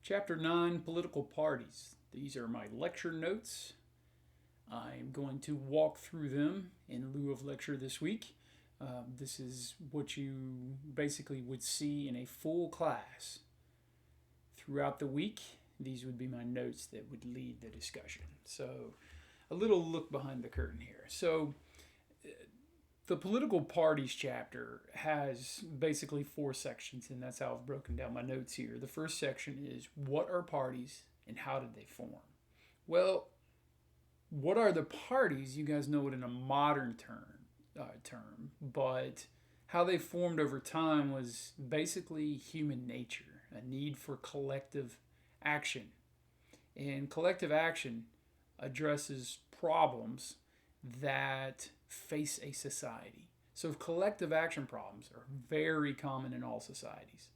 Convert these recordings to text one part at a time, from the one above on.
Chapter 9, Political Parties. These are my lecture notes. I'm going to walk through them in lieu of lecture this week. This is what you basically would see in a full class. Throughout the week, these would be my notes that would lead the discussion. So, a little look behind the curtain here. The political parties chapter has basically four sections, and that's how I've broken down my notes here. The first section is what are parties and how did they form? Well, what are the parties? You guys know it in a modern term, but how they formed over time was basically human nature, a need for collective action. And collective action addresses problems that face a society. So collective action problems are very common in all societies.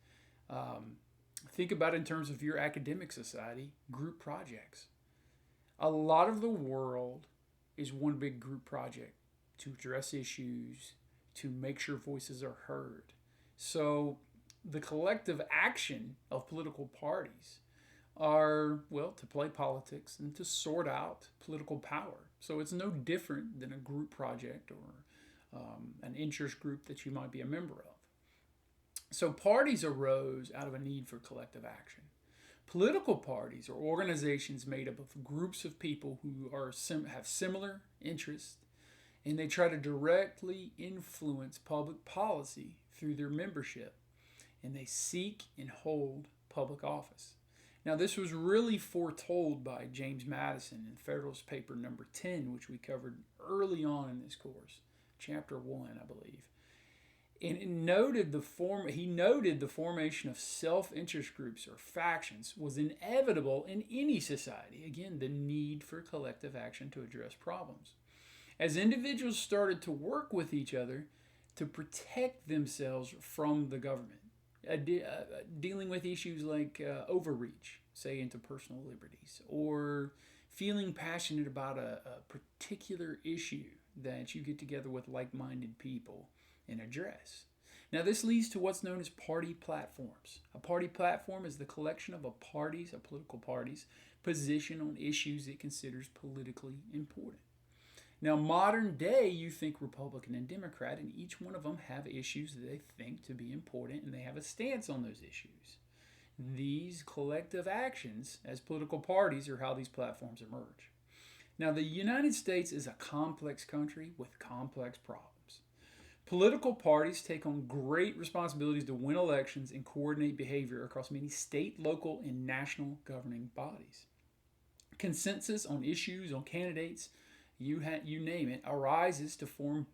Think about it in terms of your academic society, group projects. A lot of the world is one big group project to address issues, to make sure voices are heard. So the collective action of political parties are, well, to play politics and to sort out political power. So it's no different than a group project or an interest group that you might be a member of. So parties arose out of a need for collective action. Political parties are organizations made up of groups of people who have similar interests, and they try to directly influence public policy through their membership, and they seek and hold public office. Now, this was really foretold by James Madison in Federalist Paper number 10, which we covered early on in this course, chapter 1, I believe. And he noted the formation of self-interest groups or factions was inevitable in any society. Again, the need for collective action to address problems. As individuals started to work with each other to protect themselves from the government, dealing with issues like overreach, say into personal liberties, or feeling passionate about a particular issue that you get together with like-minded people and address. Now, this leads to what's known as party platforms. A party platform is the collection of a political party's position on issues it considers politically important. Now, modern day, you think Republican and Democrat, and each one of them have issues that they think to be important, and they have a stance on those issues. These collective actions as political parties are how these platforms emerge. Now, the United States is a complex country with complex problems. Political parties take on great responsibilities to win elections and coordinate behavior across many state, local, and national governing bodies. Consensus on issues, on candidates, you name it, arises to form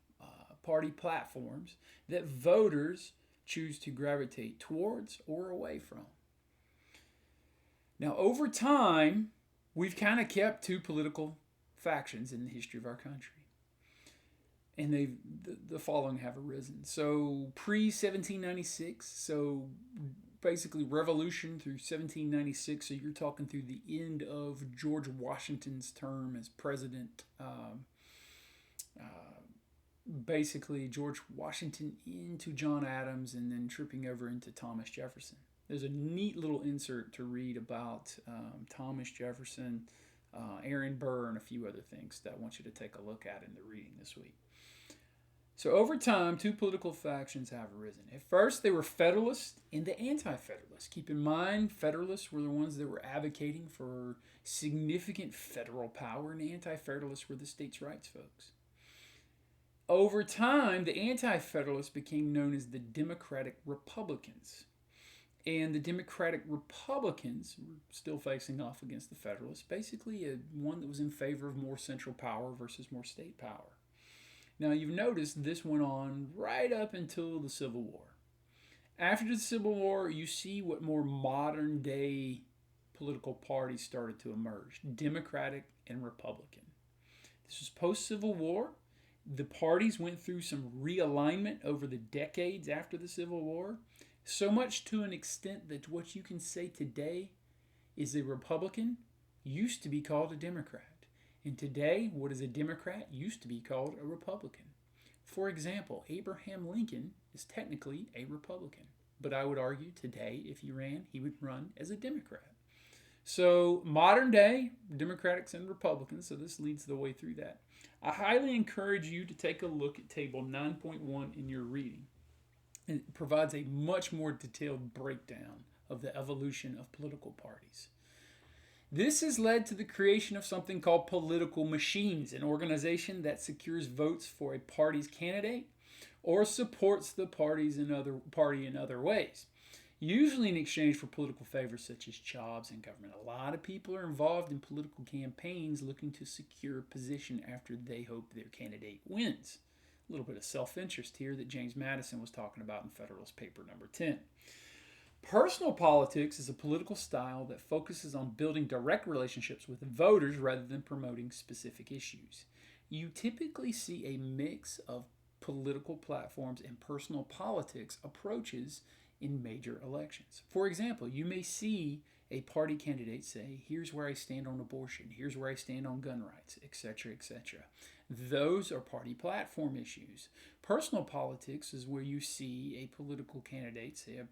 party platforms that voters choose to gravitate towards or away from. Now, over time, we've kind of kept two political factions in the history of our country. And the following have arisen. So pre-1796, so basically revolution through 1796, so you're talking through the end of George Washington's term as president. Basically George Washington into John Adams and then tripping over into Thomas Jefferson. There's a neat little insert to read about Thomas Jefferson, Aaron Burr, and a few other things that I want you to take a look at in the reading this week. So over time, two political factions have arisen. At first, they were Federalists and the Anti-Federalists. Keep in mind, Federalists were the ones that were advocating for significant federal power, and the Anti-Federalists were the states' rights folks. Over time, the Anti-Federalists became known as the Democratic Republicans. And the Democratic Republicans were still facing off against the Federalists, basically one that was in favor of more central power versus more state power. Now, you've noticed this went on right up until the Civil War. After the Civil War, you see what more modern day political parties started to emerge, Democratic and Republican. This was post-Civil War. The parties went through some realignment over the decades after the Civil War, so much to an extent that what you can say today is a Republican used to be called a Democrat. And today, what is a Democrat used to be called a Republican. For example, Abraham Lincoln is technically a Republican. But I would argue today, if he ran, he would run as a Democrat. So, modern day Democrats and Republicans, so this leads the way through that. I highly encourage you to take a look at Table 9.1 in your reading. It provides a much more detailed breakdown of the evolution of political parties. This has led to the creation of something called political machines, an organization that secures votes for a party's candidate or supports the party in other ways, usually in exchange for political favors such as jobs and government. A lot of people are involved in political campaigns looking to secure a position after they hope their candidate wins. A little bit of self-interest here that James Madison was talking about in Federalist Paper number 10. Personal politics is a political style that focuses on building direct relationships with voters rather than promoting specific issues. You typically see a mix of political platforms and personal politics approaches in major elections. For example, you may see a party candidate say, here's where I stand on abortion, here's where I stand on gun rights, etc., etc. Those are party platform issues. Personal politics is where you see a political candidate, say a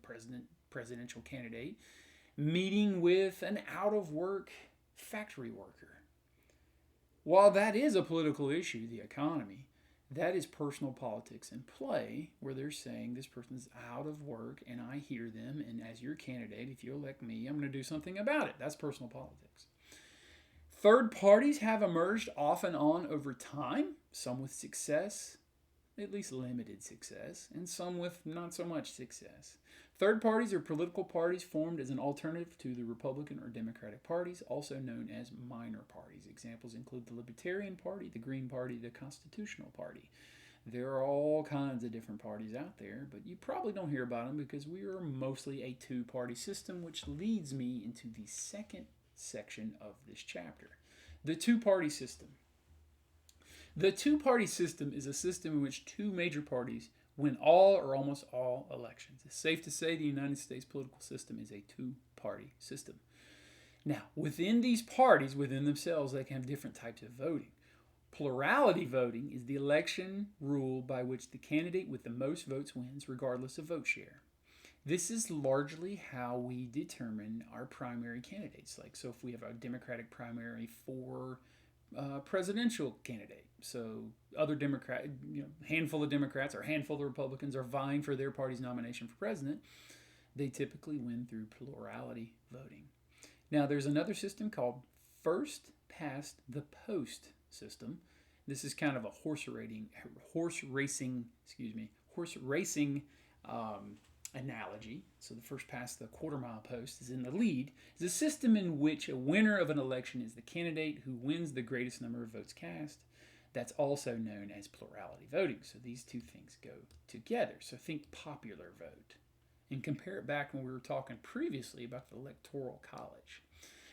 presidential candidate, meeting with an out-of-work factory worker. While that is a political issue, the economy, that is personal politics in play, where they're saying this person's out of work and I hear them, and as your candidate, if you elect me, I'm going to do something about it. That's personal politics. Third parties have emerged off and on over time, some with success, at least limited success, and some with not so much success. Third parties are political parties formed as an alternative to the Republican or Democratic parties, also known as minor parties. Examples include the Libertarian Party, the Green Party, the Constitutional Party. There are all kinds of different parties out there, but you probably don't hear about them because we are mostly a two-party system, which leads me into the second section of this chapter. The two-party system. The two-party system is a system in which two major parties win all or almost all elections. It's safe to say the United States political system is a two-party system. Now, within these parties, within themselves, they can have different types of voting. Plurality voting is the election rule by which the candidate with the most votes wins, regardless of vote share. This is largely how we determine our primary candidates. Like, so if we have a Democratic primary for presidential candidate, so other Democrat, handful of Democrats or handful of Republicans are vying for their party's nomination for president, they typically win through plurality voting. Now, there's another system called first past the post system. This is kind of a horse racing analogy. So the first past the quarter-mile post is in the lead. Is a system in which a winner of an election is the candidate who wins the greatest number of votes cast. That's also known as plurality voting. So these two things go together. So think popular vote. And compare it back when we were talking previously about the Electoral College.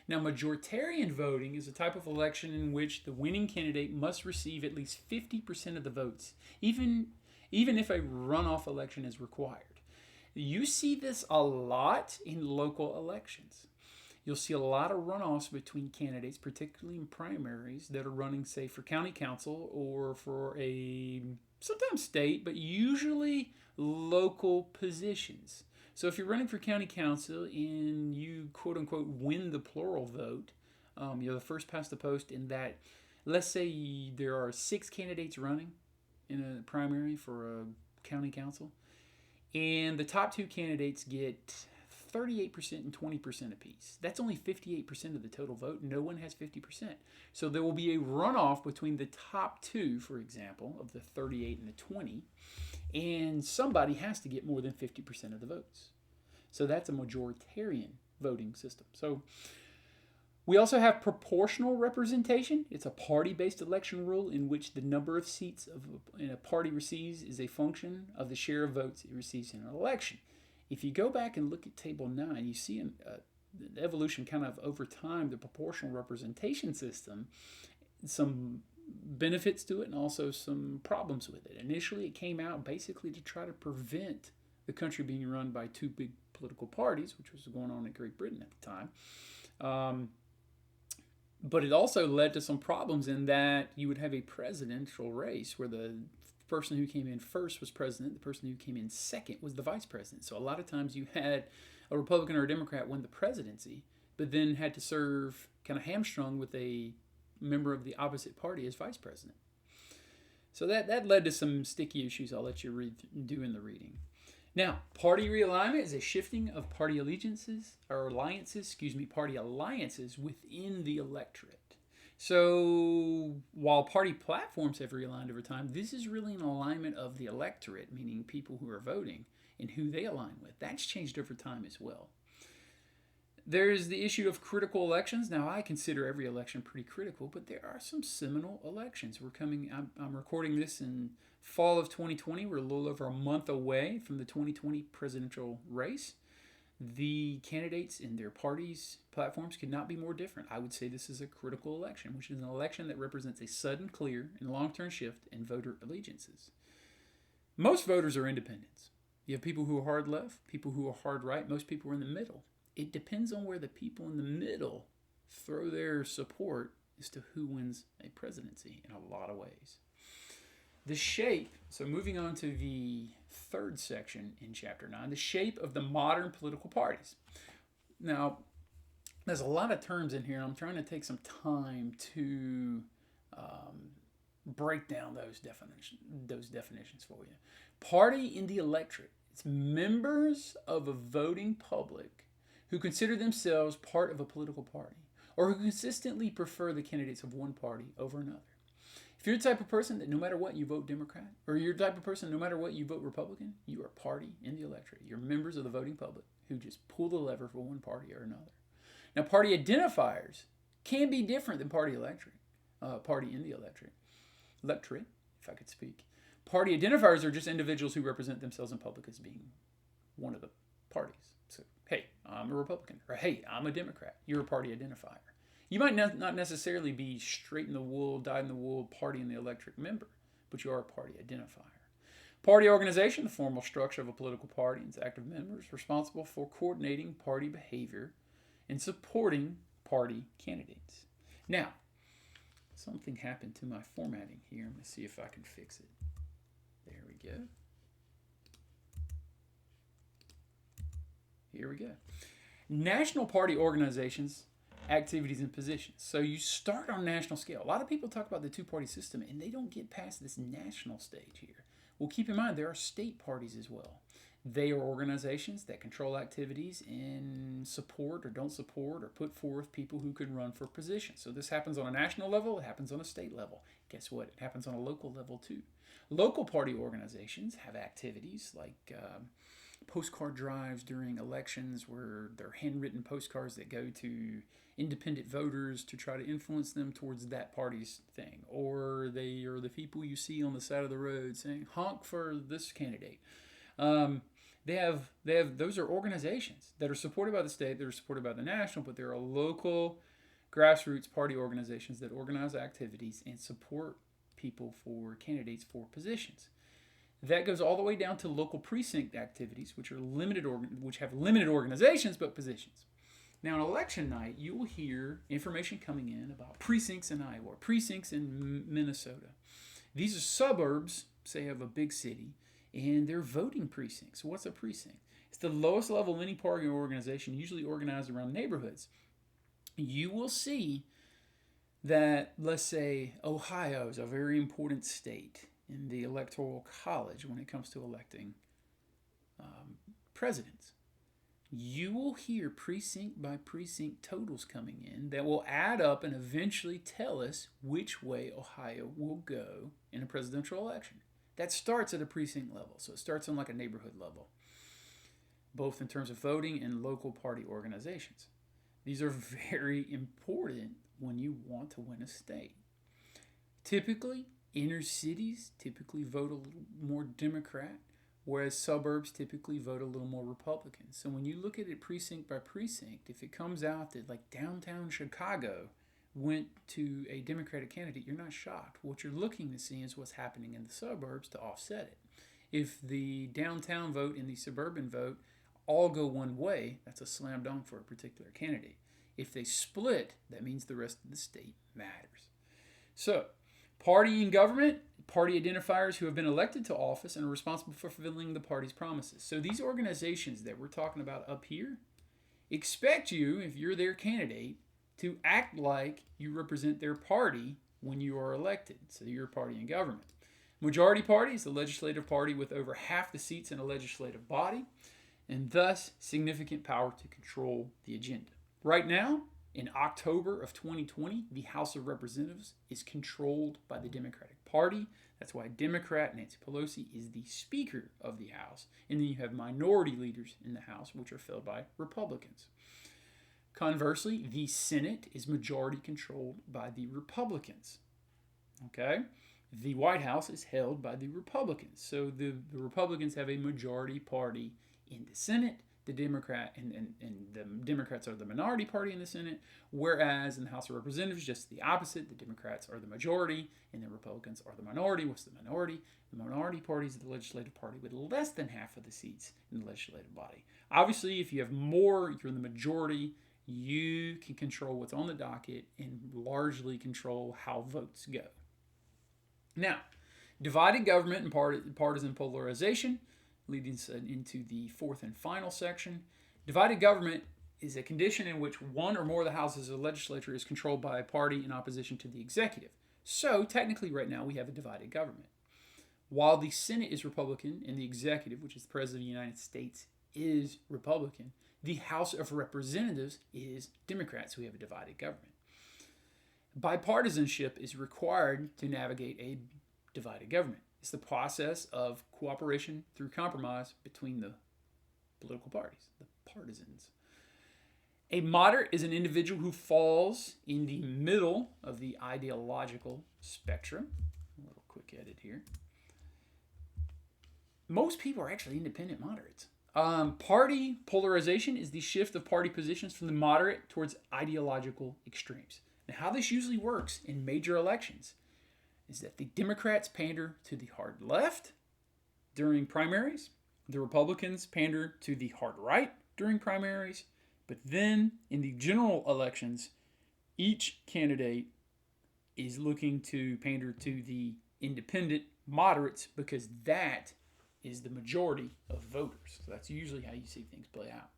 Now, majoritarian voting is a type of election in which the winning candidate must receive at least 50% of the votes, even if a runoff election is required. You see this a lot in local elections. You'll see a lot of runoffs between candidates, particularly in primaries, that are running, say, for county council or for sometimes state, but usually local positions. So if you're running for county council and you, quote unquote, win the plural vote, you're the first past the post in that, let's say there are 6 candidates running in a primary for a county council, and the top 2 candidates get 38% and 20% apiece. That's only 58% of the total vote. No one has 50%. So there will be a runoff between the top 2, for example, of the 38 and the 20, and somebody has to get more than 50% of the votes. So that's a majoritarian voting system. So we also have proportional representation. It's a party-based election rule in which the number of seats a party receives is a function of the share of votes it receives in an election. If you go back and look at Table 9, you see the evolution kind of over time, the proportional representation system, some benefits to it and also some problems with it. Initially, it came out basically to try to prevent the country being run by 2 big political parties, which was going on in Great Britain at the time. But it also led to some problems in that you would have a presidential race where the person who came in first was president, the person who came in second was the vice president. So a lot of times you had a Republican or a Democrat win the presidency, but then had to serve kind of hamstrung with a member of the opposite party as vice president. So that led to some sticky issues I'll let you do in the reading. Now, party realignment is a shifting of party alliances within the electorate. So while party platforms have realigned over time, this is really an alignment of the electorate, meaning people who are voting, and who they align with. That's changed over time as well. There's the issue of critical elections. Now, I consider every election pretty critical, but there are some seminal elections. I'm recording this in fall of 2020. We're a little over a month away from the 2020 presidential race. The candidates in their parties' platforms could not be more different. I would say this is a critical election, which is an election that represents a sudden, clear, and long-term shift in voter allegiances. Most voters are independents. You have people who are hard left, people who are hard right, most people are in the middle. It depends on where the people in the middle throw their support as to who wins a presidency in a lot of ways. The shape, so moving on to the third section in Chapter 9, the shape of the modern political parties. Now, there's a lot of terms in here. I'm trying to take some time to break down those definitions for you. Party in the electorate. It's members of a voting public who consider themselves part of a political party or who consistently prefer the candidates of one party over another. If you're the type of person that no matter what you vote Democrat, or you're the type of person no matter what you vote Republican, you are party in the electorate. You're members of the voting public who just pull the lever for one party or another. Now, party identifiers can be different than party in the electorate, if I could speak. Party identifiers are just individuals who represent themselves in public as being one of the parties. So, hey, I'm a Republican, or hey, I'm a Democrat. You're a party identifier. You might not necessarily be straight in the wool, dyed in the wool party in the electorate member, but you are a party identifier. Party organization, the formal structure of a political party, and its active members responsible for coordinating party behavior and supporting party candidates. Now, something happened to my formatting here. Let me see if I can fix it. There we go. Here we go. National party organizations, activities, and positions. So you start on national scale. A lot of people talk about the two-party system, and they don't get past this national stage here. Well, keep in mind, there are state parties as well. They are organizations that control activities and support or don't support or put forth people who can run for positions. So this happens on a national level. It happens on a state level. Guess what? It happens on a local level too. Local party organizations have activities like postcard drives during elections where they're handwritten postcards that go to independent voters to try to influence them towards that party's thing. Or they are the people you see on the side of the road saying, honk for this candidate. Those are organizations that are supported by the state, that are supported by the national, but there are local grassroots party organizations that organize activities and support people for candidates for positions. That goes all the way down to local precinct activities, which have limited organizations but positions. Now, on election night, you will hear information coming in about precincts in Iowa, precincts in Minnesota. These are suburbs, say, of a big city, and they're voting precincts. What's a precinct? It's the lowest level of any party or organization, usually organized around neighborhoods. You will see that, let's say, Ohio is a very important state in the Electoral College when it comes to electing presidents. You will hear precinct by precinct totals coming in that will add up and eventually tell us which way Ohio will go in a presidential election. That starts at a precinct level, so it starts on like a neighborhood level, both in terms of voting and local party organizations. These are very important when you want to win a state. Typically, inner cities typically vote a little more Democrat, whereas suburbs typically vote a little more Republican. So when you look at it precinct by precinct, if it comes out that like downtown Chicago went to a Democratic candidate, you're not shocked. What you're looking to see is what's happening in the suburbs to offset it. If the downtown vote and the suburban vote all go one way, that's a slam dunk for a particular candidate. If they split, that means the rest of the state matters. So, party in government, party identifiers who have been elected to office and are responsible for fulfilling the party's promises. So these organizations that we're talking about up here, expect you, if you're their candidate, to act like you represent their party when you are elected. So your party in government. Majority party is the legislative party with over half the seats in a legislative body, and thus significant power to control the agenda. Right now, in October of 2020, the House of Representatives is controlled by the Democratic Party. That's why Democrat Nancy Pelosi is the Speaker of the House. And then you have minority leaders in the House, which are filled by Republicans. Conversely, the Senate is majority controlled by the Republicans. Okay? The White House is held by the Republicans. So the Republicans have a majority party in the Senate. The Democrat and the Democrats are the minority party in the Senate, whereas in the House of Representatives, just the opposite. The Democrats are the majority and the Republicans are the minority. What's the minority? The minority party is the legislative party with less than half of the seats in the legislative body. Obviously, if you have more, you're in the majority, you can control what's on the docket and largely control how votes go. Now, divided government and partisan polarization leading us into the fourth and final section. Divided government is a condition in which one or more of the houses of the legislature is controlled by a party in opposition to the executive. So, technically, right now, we have a divided government. While the Senate is Republican and the executive, which is the President of the United States, is Republican, the House of Representatives is Democrat, so we have a divided government. Bipartisanship is required to navigate a divided government. It's the process of cooperation through compromise between the political parties, the partisans. A moderate is an individual who falls in the middle of the ideological spectrum. A little quick edit here. Most people are actually independent moderates. Party polarization is the shift of party positions from the moderate towards ideological extremes. Now, how this usually works in major elections is that the Democrats pander to the hard left during primaries, the Republicans pander to the hard right during primaries, but then in the general elections, each candidate is looking to pander to the independent moderates because that is the majority of voters. So that's usually how you see things play out.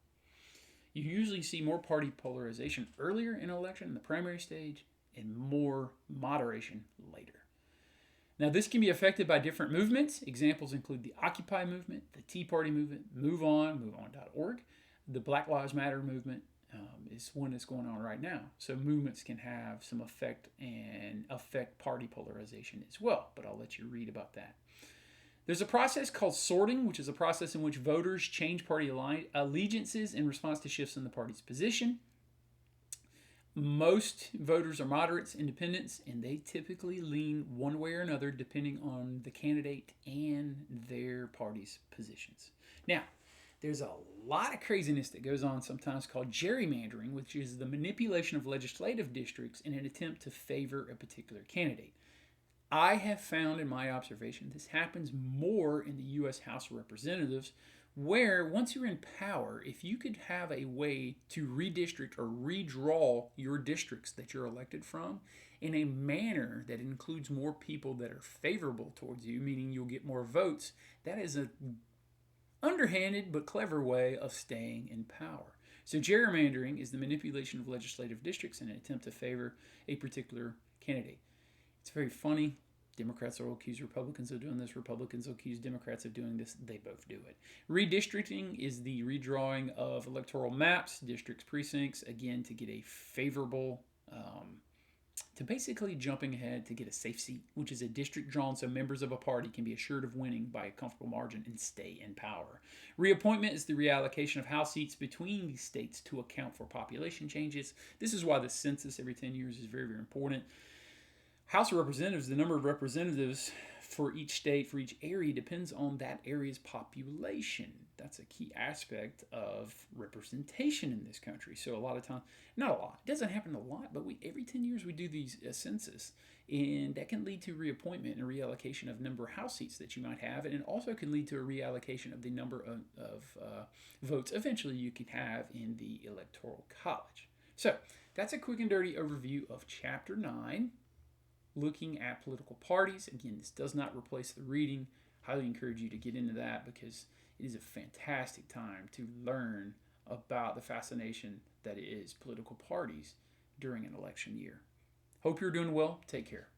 You usually see more party polarization earlier in an election, in the primary stage, and more moderation later. Now, this can be affected by different movements. Examples include the Occupy movement, the Tea Party movement, MoveOn.org. The Black Lives Matter movement is one that's going on right now. So movements can have some effect and affect party polarization as well, but I'll let you read about that. There's a process called sorting, which is a process in which voters change party allegiances in response to shifts in the party's position. Most voters are moderates, independents, and they typically lean one way or another depending on the candidate and their party's positions. Now, there's a lot of craziness that goes on sometimes called gerrymandering, which is the manipulation of legislative districts in an attempt to favor a particular candidate. I have found in my observation this happens more in the U.S. House of Representatives, where once you're in power, if you could have a way to redistrict or redraw your districts that you're elected from in a manner that includes more people that are favorable towards you, meaning you'll get more votes, that is an underhanded but clever way of staying in power. So gerrymandering is the manipulation of legislative districts in an attempt to favor a particular candidate. It's very funny. Democrats will accuse Republicans of doing this. Republicans will accuse Democrats of doing this. They both do it. Redistricting is the redrawing of electoral maps, districts, precincts, again, to get a favorable, to basically jumping ahead to get a safe seat, which is a district drawn so members of a party can be assured of winning by a comfortable margin and stay in power. Reappointment is the reallocation of House seats between these states to account for population changes. This is why the census every 10 years is very, very important. House of Representatives, the number of representatives for each state, for each area, depends on that area's population. That's a key aspect of representation in this country. So a lot of times, not a lot, it doesn't happen a lot, but every 10 years we do these census, and that can lead to reappointment and reallocation of number of House seats that you might have, and it also can lead to a reallocation of the number of votes eventually you could have in the Electoral College. So that's a quick and dirty overview of Chapter 9. Looking at political parties. Again, this does not replace the reading. Highly encourage you to get into that because it is a fantastic time to learn about the fascination that is political parties during an election year. Hope you're doing well. Take care.